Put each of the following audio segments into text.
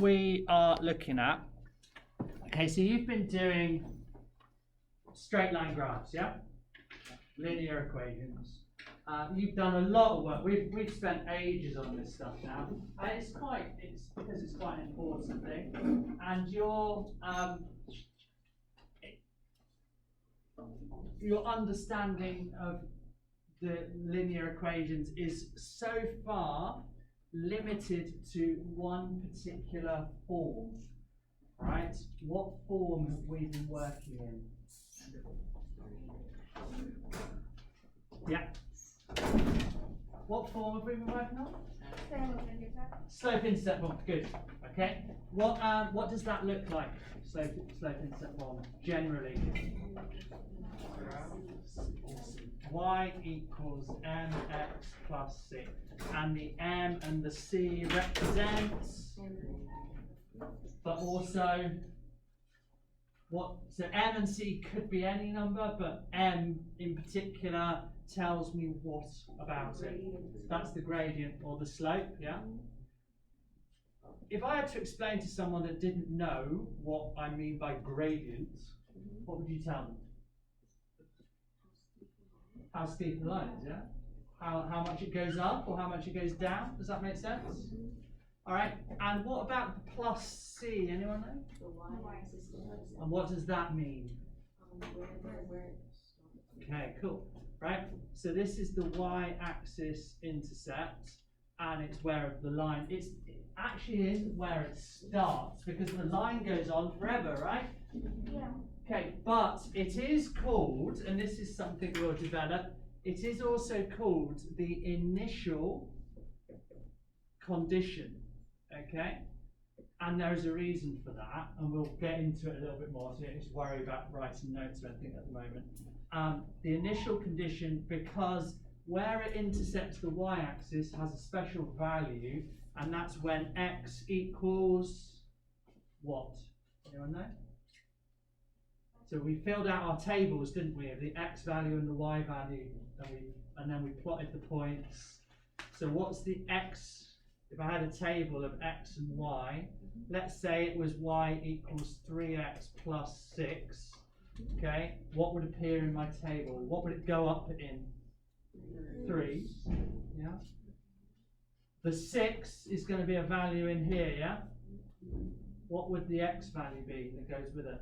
we are looking at, okay, so you've been doing straight line graphs, yeah? Linear equations. You've done a lot of work. We've spent ages on this stuff now, and it's because it's quite an important thing. And your understanding of the linear equations is so far limited to one particular form, right? What form have we been working in? Yeah. What form have we been working on? Slope-intercept form. Good. Okay. What does that look like? Slope-intercept form generally. Y equals mx plus c, and the m and the c represents, but also what? So m and c could be any number, but m in particular tells me what about it. That's the gradient or the slope, yeah? If I had to explain to someone that didn't know what I mean by gradient, what would you tell them? How steep the line is, yeah? How much it goes up or how much it goes down? Does that make sense? All right. And what about the plus c? Anyone know? And what does that mean? Okay, cool. Right. So this is the y-axis intercept, and it's where the line. It actually isn't where it starts because the line goes on forever, right? Yeah. Okay, but it is called, and this is something we'll develop, it is also called the initial condition, okay? And there's a reason for that, and we'll get into it a little bit more, so you don't need to worry about writing notes or anything at the moment. The initial condition, because where it intercepts the y-axis has a special value, and that's when x equals what? Anyone know? So we filled out our tables, didn't we, of the x value and the y value, and then we plotted the points. So what's the x? If I had a table of x and y, let's say it was y equals 3x plus 6, okay? What would appear in my table? What would it go up in? 3, yeah? The 6 is going to be a value in here, yeah? What would the x value be that goes with it?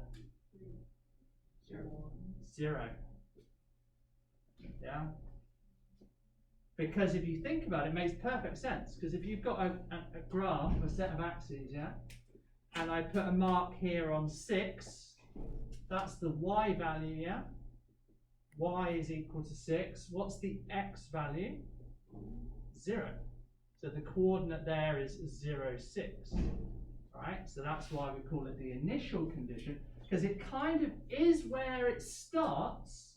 0. Yeah? Because if you think about it, it makes perfect sense. Because if you've got a graph, a set of axes, yeah, and I put a mark here on 6, that's the y value, yeah? Y is equal to 6. What's the x value? 0. So the coordinate there is 0, 6. Right? So that's why we call it the initial condition, because it kind of is where it starts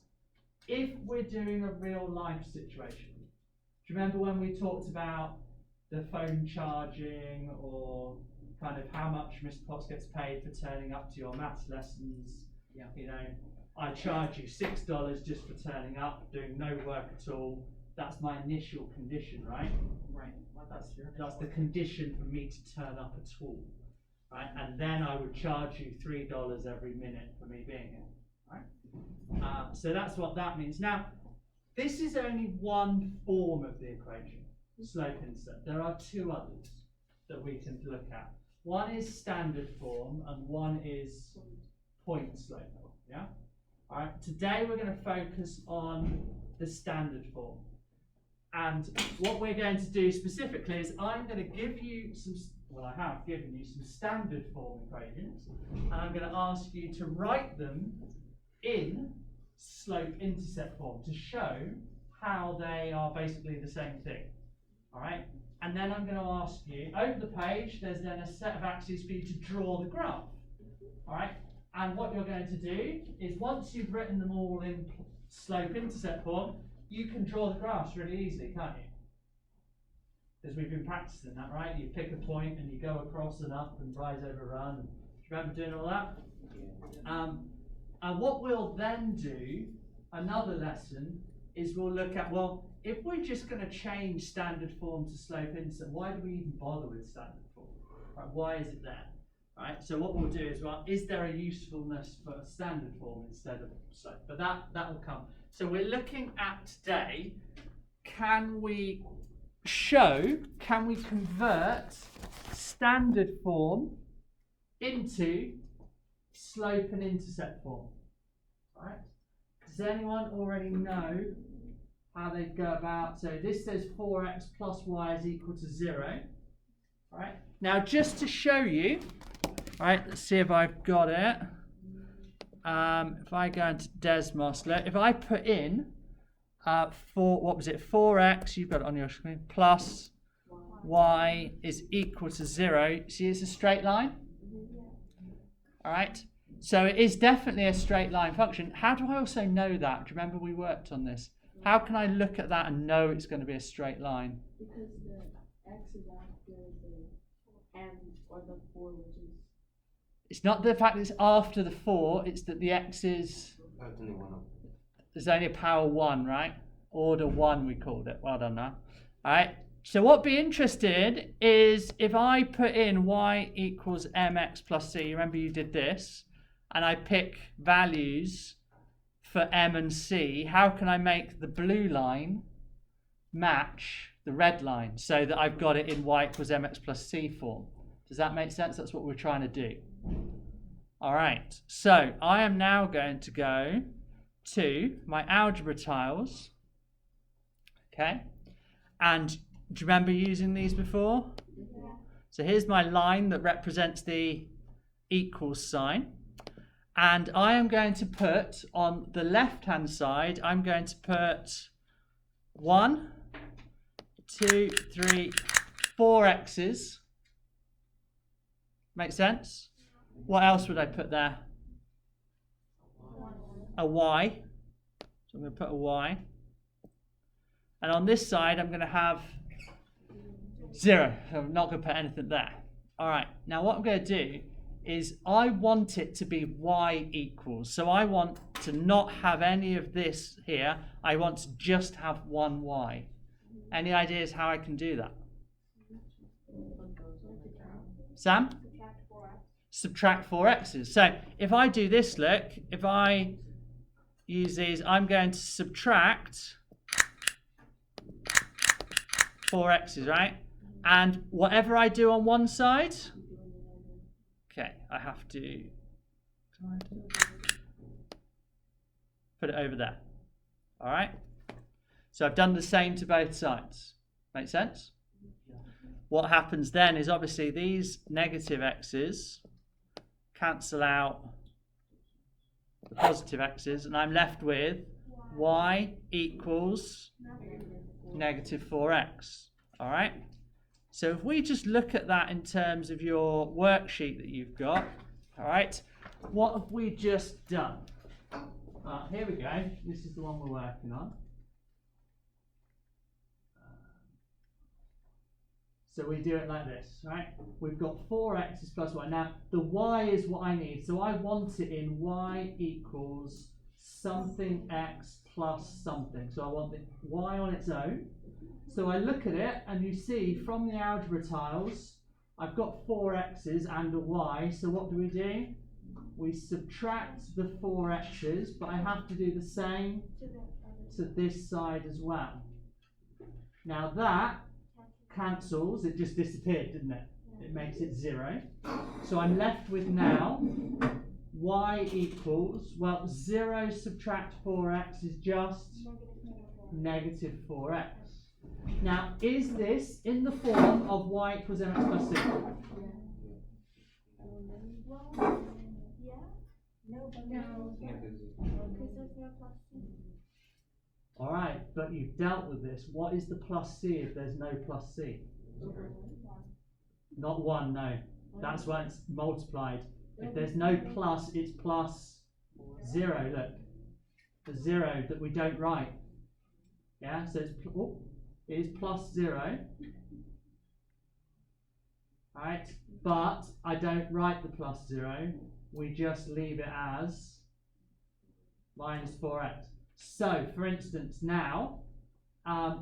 if we're doing a real life situation. Do you remember when we talked about the phone charging, or kind of how much Mr. Potts gets paid for turning up to your maths lessons? Yeah. You know, I charge you $6 just for turning up, doing no work at all. That's my initial condition, right? Right. That's the condition for me to turn up at all. Right? And then I would charge you $3 every minute for me being here. Right? So that's what that means. Now, this is only one form of the equation, slope-intercept. There are two others that we can look at. One is standard form, and one is point slope. Yeah. All right. Today we're going to focus on the standard form. And what we're going to do specifically is I'm going to give you some. Well, I have given you some standard form equations, and I'm going to ask you to write them in slope-intercept form to show how they are basically the same thing. All right? And then I'm going to ask you, over the page, there's then a set of axes for you to draw the graph. All right? And what you're going to do is, once you've written them all in slope-intercept form, you can draw the graphs really easily, can't you? Because we've been practicing that, right? You pick a point and you go across and up and rise over run. Do you remember doing all that? And what we'll then do, another lesson, is we'll look at, well, if we're just going to change standard form to slope intercept, why do we even bother with standard form? Right, why is it there? Right, so what we'll do is, well, is there a usefulness for a standard form instead of slope? But that will come. So we're looking at today, can we convert standard form into slope and intercept form? Right? Does anyone already know how they go about? So this says 4x plus y is equal to 0. Right? Now just to show you, right, let's see if I've got it. If I go into Desmos, if I put in 4x, you've got it on your screen, plus y is equal to 0. See, it's a straight line. All right, so it is definitely a straight line function. How do I also know that? Do you remember we worked on this? How can I look at that and know it's going to be a straight line? Because the x is after the m or the 4, which is... It's not the fact that it's after the 4, it's that the x is... There's only a power 1, right? Order 1 we called it. Well done now. All right. So what be interested is if I put in y equals mx plus c, remember you did this, and I pick values for m and c, how can I make the blue line match the red line so that I've got it in y equals mx plus c form? Does that make sense? That's what we're trying to do. All right. So I am now going to go to my algebra tiles. Okay. And do you remember using these before? Yeah. So here's my line that represents the equals sign. And I am going to put on the left-hand side, I'm going to put 1, 2, 3, 4 x's. Make sense? What else would I put there? A y. So I'm going to put a y. And on this side, I'm going to have 0. So I'm not going to put anything there. All right. Now what I'm going to do is I want it to be y equals. So I want to not have any of this here. I want to just have one y. Any ideas how I can do that? Sam? Subtract 4 x's. So if I do this, look, if I use these, I'm going to subtract 4 x's, right? And whatever I do on one side, okay, I have to put it over there. All right? So I've done the same to both sides. Make sense? What happens then is obviously these negative x's cancel out the positive x's, and I'm left with y equals negative 4x. All right? So if we just look at that in terms of your worksheet that you've got, all right, what have we just done? Here we go. This is the one we're working on. So we do it like this, right? We've got 4x plus y. Now, the y is what I need. So I want it in y equals something x plus something. So I want the y on its own. So I look at it, and you see from the algebra tiles, I've got 4 x's and a y. So what do? We subtract the 4 x's, but I have to do the same to this side as well. Now that cancels, it just disappeared, didn't it? It makes it 0. So I'm left with now y equals, well, 0 subtract 4x is just negative 4x. Now, is this in the form of y equals mx plus c? No, because there's no plus c. All right, but you've dealt with this. What is the plus c if there's no plus c? Not 1, no. That's why it's multiplied. If there's no plus, it's plus 0. Look, the 0 that we don't write. Yeah, so it is plus 0. All right, but I don't write the plus 0. We just leave it as minus 4x. So, for instance, now,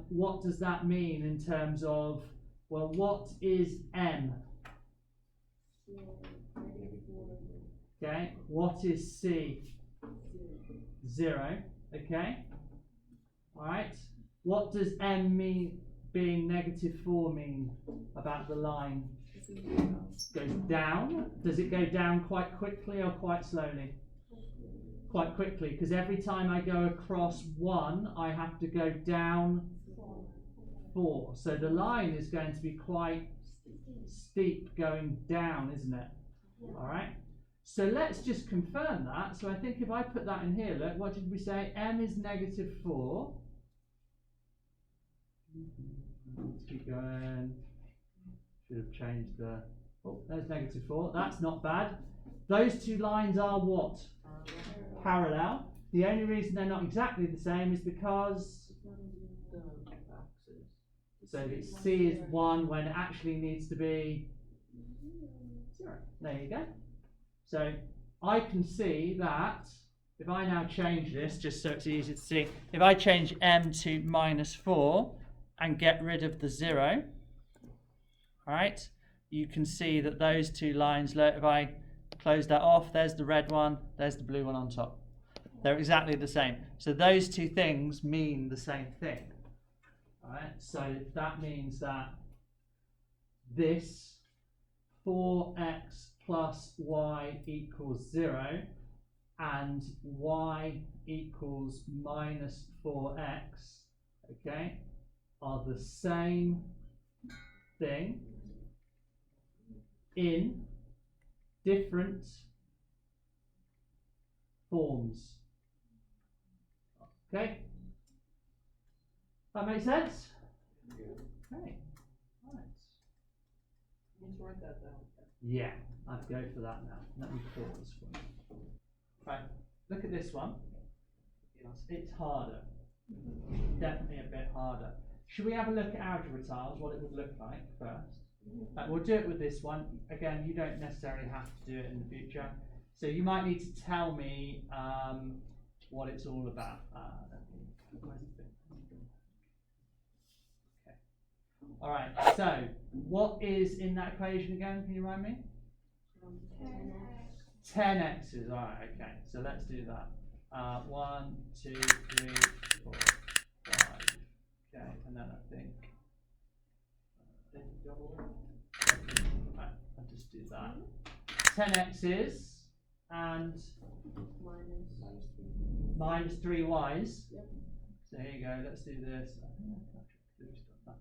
what does that mean in terms of, well, what is m? Okay, what is C? 0. Okay. Alright. What does M mean, being -4 mean about the line? Goes down. Does it go down quite quickly or quite slowly? Quite quickly, because every time I go across 1, I have to go down 4. So the line is going to be quite steep going down, isn't it? Alright. So let's just confirm that. So I think if I put that in here, look, what did we say? M is -4. Let's keep going. Should have changed the. Oh, there's -4. That's not bad. Those two lines are what? Parallel. The only reason they're not exactly the same is because. So C is 1 when it actually needs to be 0. There you go. So I can see that if I now change this, just so it's easy to see, if I change M to -4 and get rid of the 0, all right, you can see that those two lines, look, if I close that off, there's the red one, there's the blue one on top. They're exactly the same. So those two things mean the same thing. All right, so that means that this 4x plus y equals 0 and y equals -4x, okay, are the same thing in different forms. Okay? That makes sense? Okay. Right. Let's write that down. Yeah, I'd go for that now. Let me pause for you. Right, look at this one. It's harder. Definitely a bit harder. Should we have a look at algebra tiles, what it would look like first? We'll do it with this one. Again, you don't necessarily have to do it in the future. So you might need to tell me what it's all about. Okay. All right, so what is in that equation again? Can you remind me? 10x's. All right, okay. So let's do that. 1, 2, 3, 4, 5. Okay, and then I think. Right, I'll just do that. 10x's and minus 3y's. Yep. So here you go. Let's do this. I think I could have done that.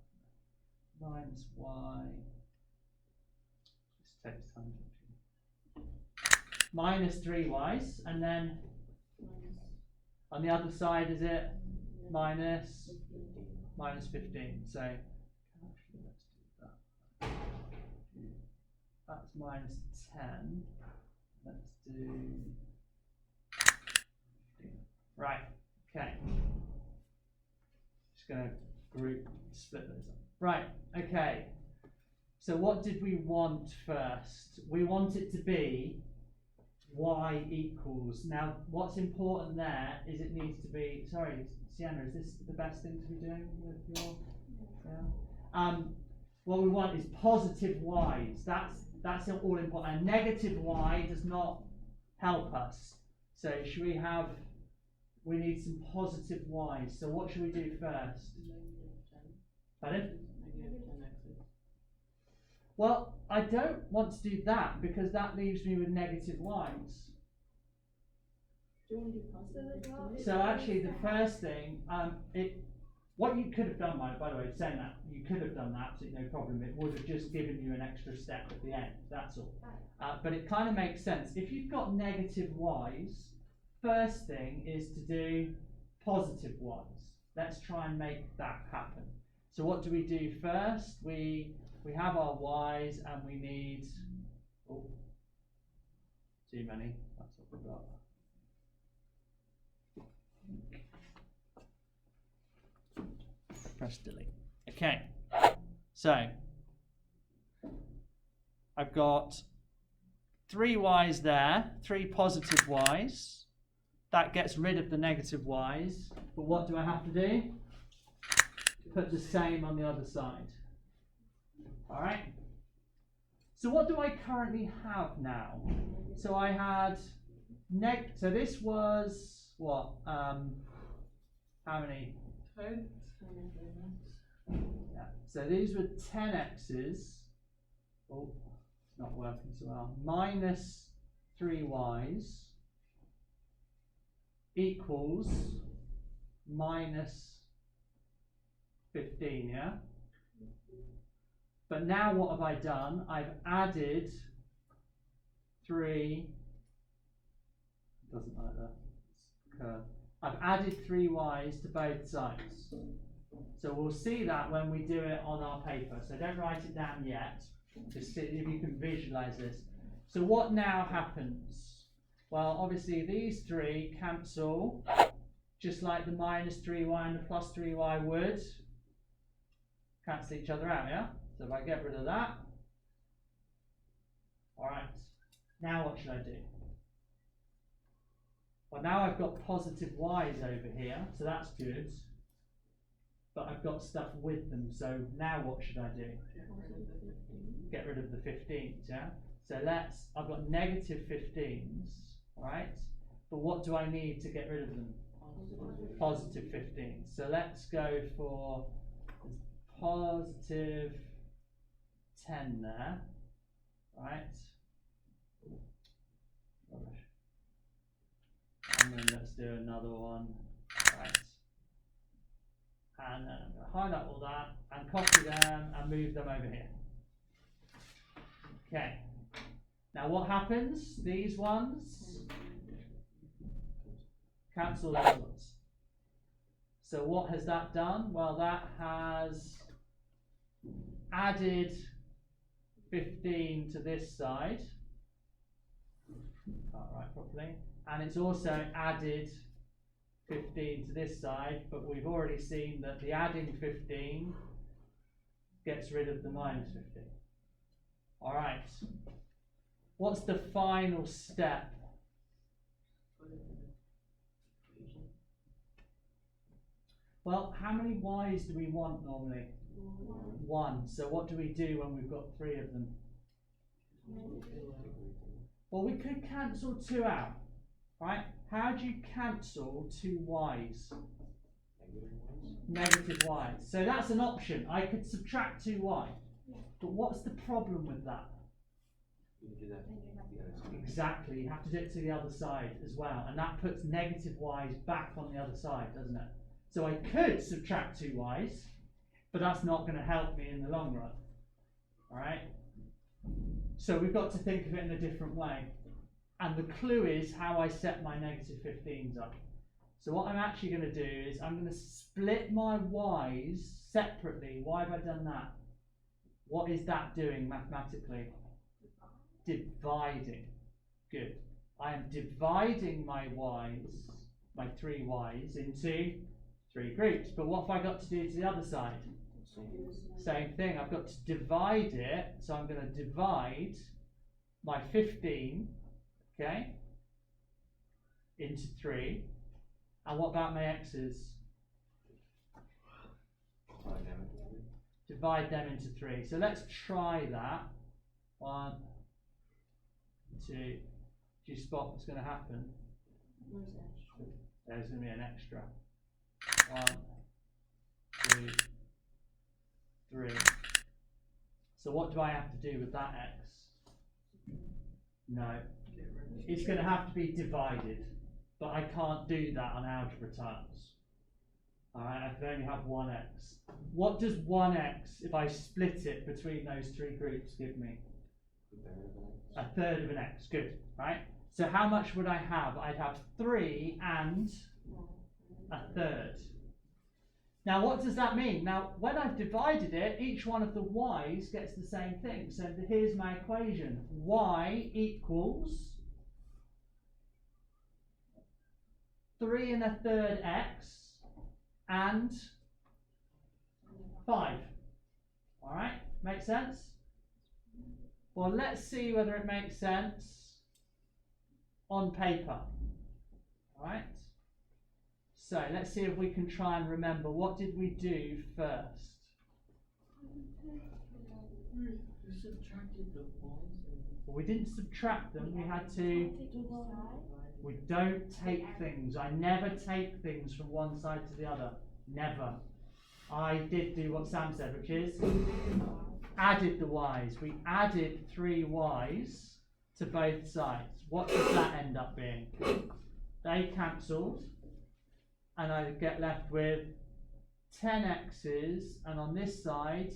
Minus y. Just takes time. Minus 3y's, and then on the other side is it minus 15. So actually let's do that. That's minus 10. Let's do 15. Right. Okay. Just going to split those up. Right. Okay. So what did we want first? We want it to be y equals. Now, what's important there is it needs to be. Sorry, Sienna, is this the best thing to be doing with your? Yeah. What we want is positive y's. That's all important. A negative y does not help us. So should we have? We need some positive y's. So what should we do first? Pardon? Well, I don't want to do that because that leaves me with negative y's. So actually, the first thing, what you could have done, by the way, saying that, you could have done that, absolutely no problem. It would have just given you an extra step at the end, that's all. But it kind of makes sense. If you've got negative y's, first thing is to do positive y's. Let's try and make that happen. So what do we do first? We have our y's and we need, too many, that's what we've got. Press delete. Okay, so I've got 3 y's there, 3 positive y's. That gets rid of the negative y's, but what do I have to do? Put the same on the other side. All right. So what do I currently have now? So I had so this was what? How many? 10. Yeah. So these were 10x's. Oh, it's not working so well. Minus 3y's equals minus 15, yeah? But now what have I done? I've added 3, doesn't like that curve. I've added 3y's to both sides. So we'll see that when we do it on our paper. So don't write it down yet. Just see if you can visualize this. So what now happens? Well, obviously these 3 cancel, just like the minus 3y and the plus 3y would cancel each other out, yeah? So if I get rid of that, all right, now what should I do? Well, now I've got positive y's over here, so that's good. But I've got stuff with them, so now what should I do? Get rid of the 15s, yeah? So I've got negative 15s, right? But what do I need to get rid of them? Positive 15s. So let's go for positive 10 there, right? Rubbish. And then let's do another one, right? And then I'm going to highlight all that and copy them and move them over here. Okay. Now what happens? These ones cancel those ones. So what has that done? Well, that has added 15 to this side. Can't write properly. And it's also added 15 to this side, but we've already seen that the adding 15 gets rid of the minus 15. All right. What's the final step? Well, how many y's do we want normally? 1. So what do we do when we've got 3 of them? Well, we could cancel 2 out, right? How do you cancel 2 y's? Negative y's. So that's an option. I could subtract 2y. But what's the problem with that? Exactly. You have to do it to the other side as well. And that puts negative y's back on the other side, doesn't it? So I could subtract 2 y's, but that's not going to help me in the long run. All right? So we've got to think of it in a different way. And the clue is how I set my negative 15s up. So what I'm actually going to do is I'm going to split my y's separately. Why have I done that? What is that doing mathematically? Dividing. Good. I am dividing my y's, my 3 y's, into 3 groups. But what have I got to do to the other side? Same thing. I've got to divide it. So I'm going to divide my 15, okay, into 3. And what about my x's? Divide them into 3. So let's try that. 1, 2. Do you spot what's going to happen? There's going to be an extra. 1, 2, 3. So what do I have to do with that x? No. It's going to have to be divided. But I can't do that on algebra terms. Alright, I can only have 1x. What does 1x, if I split it between those 3 groups, give me? A third of an x. Good, right? So how much would I have? I'd have 3 and a third. Now what does that mean? Now when I've divided it, each one of the y's gets the same thing. So here's my equation. Y equals 3 and a third x and 5. All right, makes sense? Well, let's see whether it makes sense on paper. All right. So let's see if we can try and remember, what did we do first? You subtracted the ones and Well, we didn't subtract them, we had to. We don't take things. I never take things from one side to the other. Never. I did do what Sam said, which is added the y's. We added 3 y's to both sides. What does that end up being? They cancelled, and I get left with 10 x's, and on this side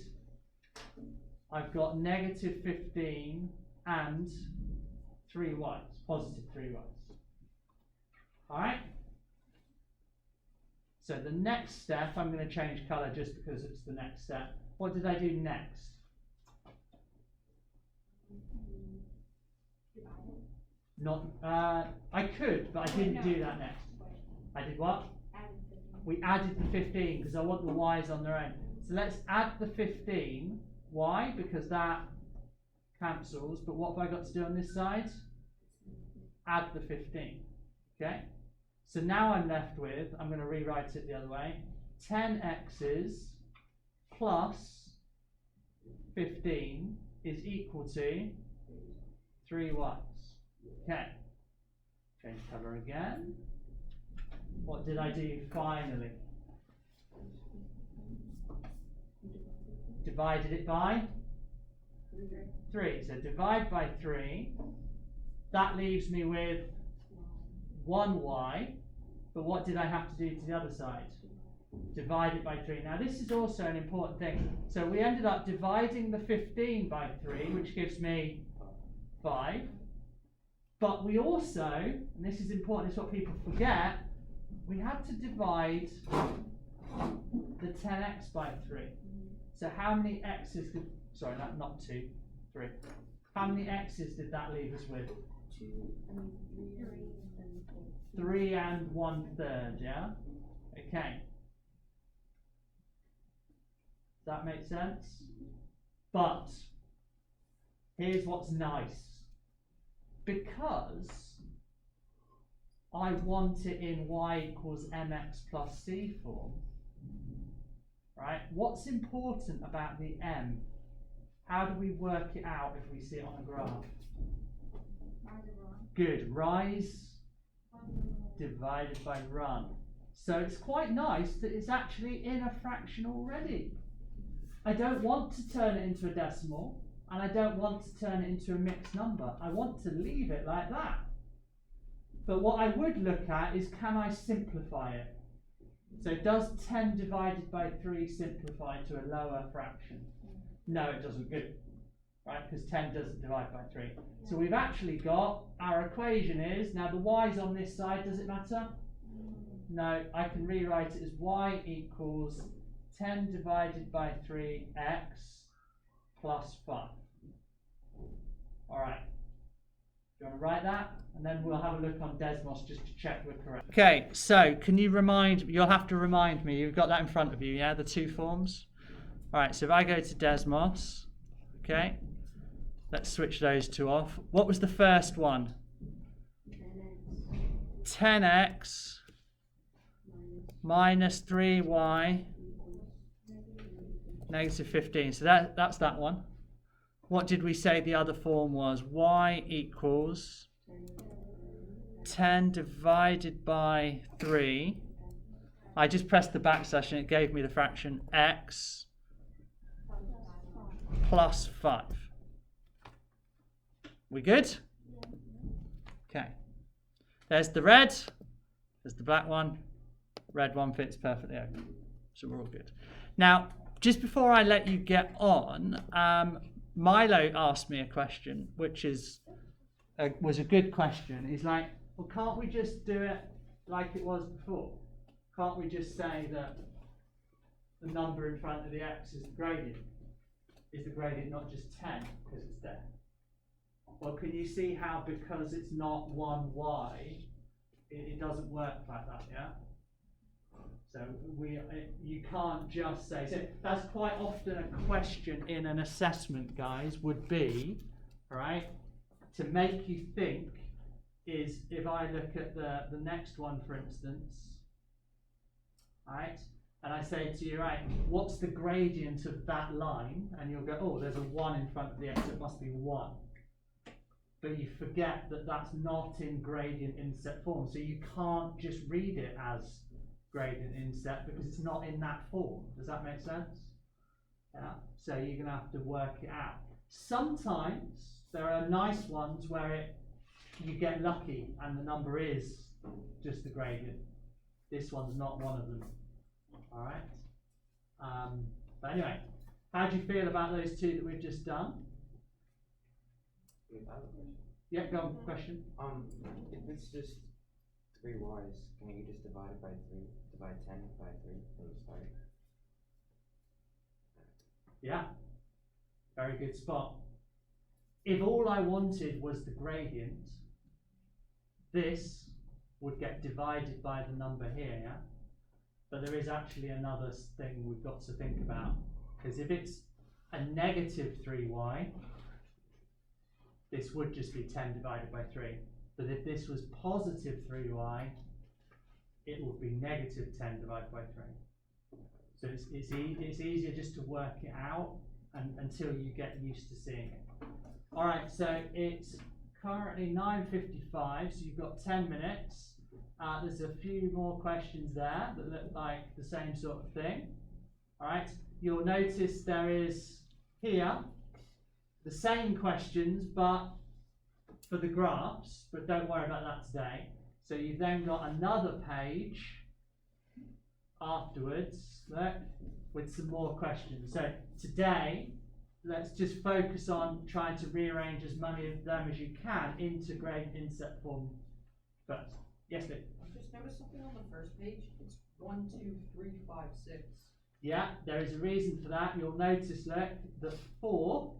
I've got negative 15 and 3 y's, positive 3 y's. Alright? So the next step, I'm going to change colour just because it's the next step. What did I do next? Not, I could, but I didn't do that next. I did what? We added the 15 because I want the y's on their own. So let's add the 15. Why? Because that cancels. But what have I got to do on this side? Add the 15. Okay? So now I'm left with, I'm going to rewrite it the other way, 10 x's plus 15 is equal to 3 y's. Okay. Change colour again. What did I do finally? Divided it by 3. So divide by 3. That leaves me with 1 y. But what did I have to do to the other side? Divide it by 3. Now this is also an important thing. So we ended up dividing the 15 by 3, which gives me 5. But we also, and this is important, it's what people forget, we had to divide the 10x by 3. So how many x's did, sorry, not 2, 3. How many x's did that leave us with? 3 and 1/3, yeah? Okay. Does that make sense? But here's what's nice. Because I want it in y equals mx plus c form, right? What's important about the m? How do we work it out if we see it on a graph? Good. Rise divided by run. So it's quite nice that it's actually in a fraction already. I don't want to turn it into a decimal, and I don't want to turn it into a mixed number. I want to leave it like that. But what I would look at is, can I simplify it? So does 10 divided by 3 simplify to a lower fraction? No, it doesn't. Good. Right, because 10 doesn't divide by 3. So we've actually got, our equation is, now the y's on this side, does it matter? No, I can rewrite it as y equals 10 divided by 3x plus 5. Alright. Do you want to write that? And then we'll have a look on Desmos just to check we're correct. Okay, so can you you'll have to remind me, you've got that in front of you, yeah, the two forms? Alright, so if I go to Desmos, okay, let's switch those two off. What was the first one? 10x minus 3y negative 15. So that's that one. What did we say the other form was? Y equals 10 divided by 3. I just pressed the backslash and it gave me the fraction x plus 5. We good? Okay. There's the red. There's the black one. Red one fits perfectly okay. So we're all good. Now, just before I let you get on, Milo asked me a question, which was a good question. He's like, well, can't we just do it like it was before? Can't we just say that the number in front of the x is the gradient? Is the gradient not just 10 because it's there? Well, can you see how because it's not 1y, it doesn't work like that, yeah? So you can't just say, so that's quite often a question in an assessment, guys, would be, right, to make you think is if I look at the next one, for instance, right, and I say to you, right, what's the gradient of that line? And you'll go, oh, there's a 1 in front of the x, so it must be 1. But you forget that that's not in gradient intercept form, so you can't just read it as gradient intercept because it's not in that form. Does that make sense? Yeah. So you're going to have to work it out. Sometimes there are nice ones where you get lucky and the number is just the gradient. This one's not one of them. All right. But anyway, how do you feel about those two that we've just done? I have a question. Yeah, go on. Question. If it's just 3y's, can't you just divide it by 3? Divide 10 by 3 from the start? Yeah. Very good spot. If all I wanted was the gradient, this would get divided by the number here, yeah? But there is actually another thing we've got to think about. Because if it's a negative 3y, this would just be 10 divided by 3. But if this was positive 3y, it would be negative 10 divided by 3. So it's easier just to work it out until you get used to seeing it. All right, so it's currently 9:55, so you've got 10 minutes. There's a few more questions there that look like the same sort of thing. All right, you'll notice there is here the same questions, but for the graphs, but don't worry about that today. So you've then got another page afterwards, look, with some more questions. So today, let's just focus on trying to rearrange as many of them as you can into gradient intercept form first. Yes, Luke? I just noticed something on the first page. It's 1, 2, 3, 5, 6. Yeah, there is a reason for that. You'll notice, look, that 4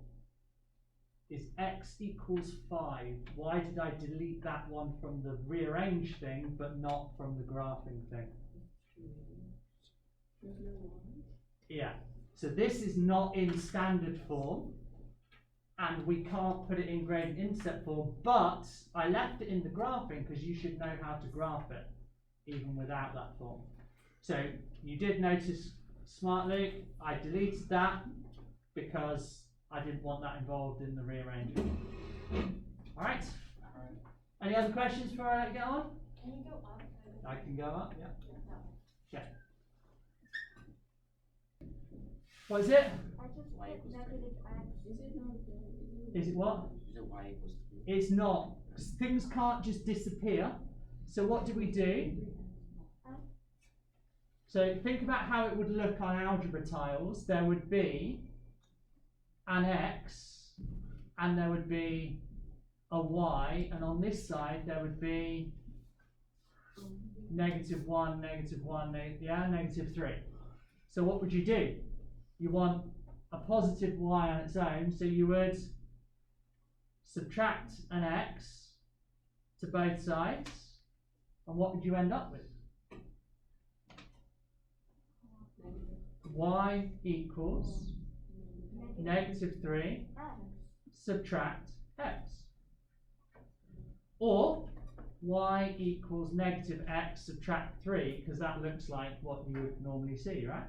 is x equals 5. Why did I delete that one from the rearrange thing, but not from the graphing thing? There's no one. Yeah, so this is not in standard form, and we can't put it in gradient intercept form, but I left it in the graphing because you should know how to graph it, even without that form. So you did notice smartly, I deleted that because I didn't want that involved in the rearranging. All right. Any other questions before I get on? Can you go up? I can go up, yeah. Okay. What is it? I just put negative x. Is it not there? Is it what? Is it y equals 3? It's not. 'Cause things can't just disappear. So what do we do? So think about how it would look on algebra tiles. There would be an x, and there would be a y, and on this side there would be -1, -1, negative 3. So what would you do? You want a positive y on its own, so you would subtract an x to both sides, and what would you end up with? Y equals -3 subtract x. Or y equals -x subtract 3, because that looks like what you would normally see, right?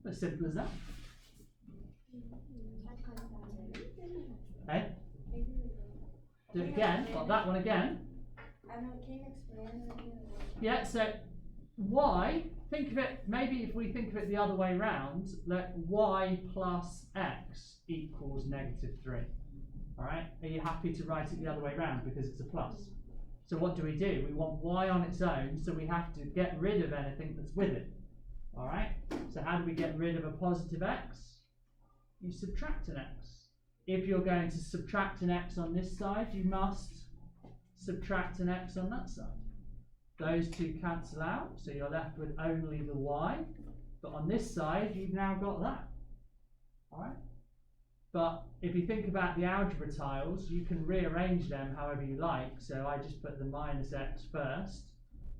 As simple as that. Okay? Do it again. Well, that one again. I know, can you explain it again? Yeah, so y, think of it, maybe if we think of it the other way round, let y plus x equals -3. Alright? Are you happy to write it the other way round because it's a plus? So what do? We want y on its own, so we have to get rid of anything that's with it. Alright? So how do we get rid of a positive x? You subtract an x. If you're going to subtract an x on this side, you must subtract an x on that side. Those two cancel out, so you're left with only the y. But on this side, you've now got that. Alright? But if you think about the algebra tiles, you can rearrange them however you like. So I just put the -x first,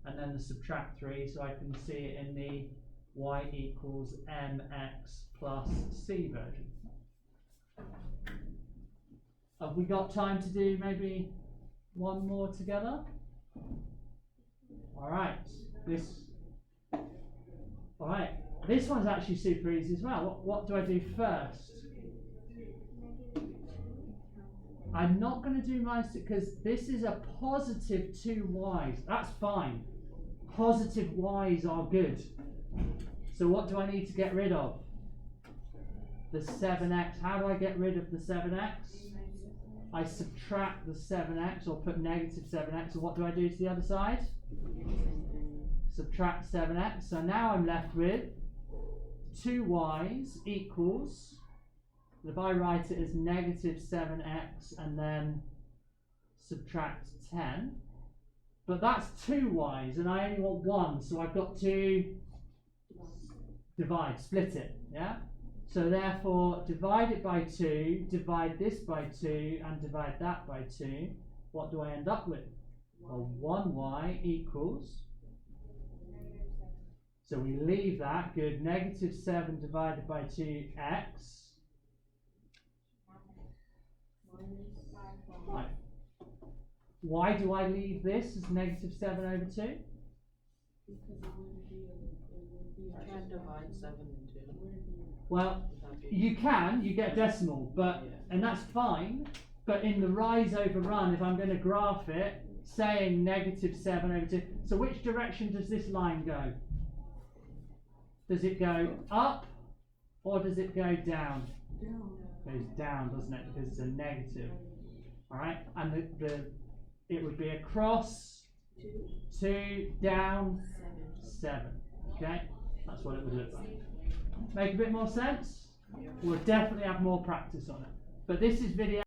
and then the subtract 3, so I can see it in the y equals mx plus c version. Have we got time to do maybe one more together? All right. This. Alright, this one's actually super easy as well. What do I do first? I'm not going to do minus 2 because this is a positive 2y's. That's fine. Positive y's are good. So what do I need to get rid of? The 7x. How do I get rid of the 7x? I subtract the 7x or put negative 7x. And what do I do to the other side? Subtract 7x. So now I'm left with 2y's equals, if I write it as negative 7x and then subtract 10, but that's 2y's and I only want 1, so I've got to divide, split it, yeah? So therefore, divide it by 2, divide this by 2, and divide that by 2. What do I end up with? Well, 1y equals, so we leave that, good, negative 7 divided by 2x. Right. Why do I leave this as negative 7 over 2? Because it wouldn't be, You can't divide 7 and 2. Well, Without being- you can, you get decimal, but and that's fine. But in the rise over run, if I'm going to graph it, saying negative 7 over 2, so which direction does this line go? Does it go up or does it go down? down. It goes down, doesn't it? Because it's a negative. Alright, and it would be across 2, down 7. Okay, that's what it would look like. Make a bit more sense? We'll definitely have more practice on it. But this is video.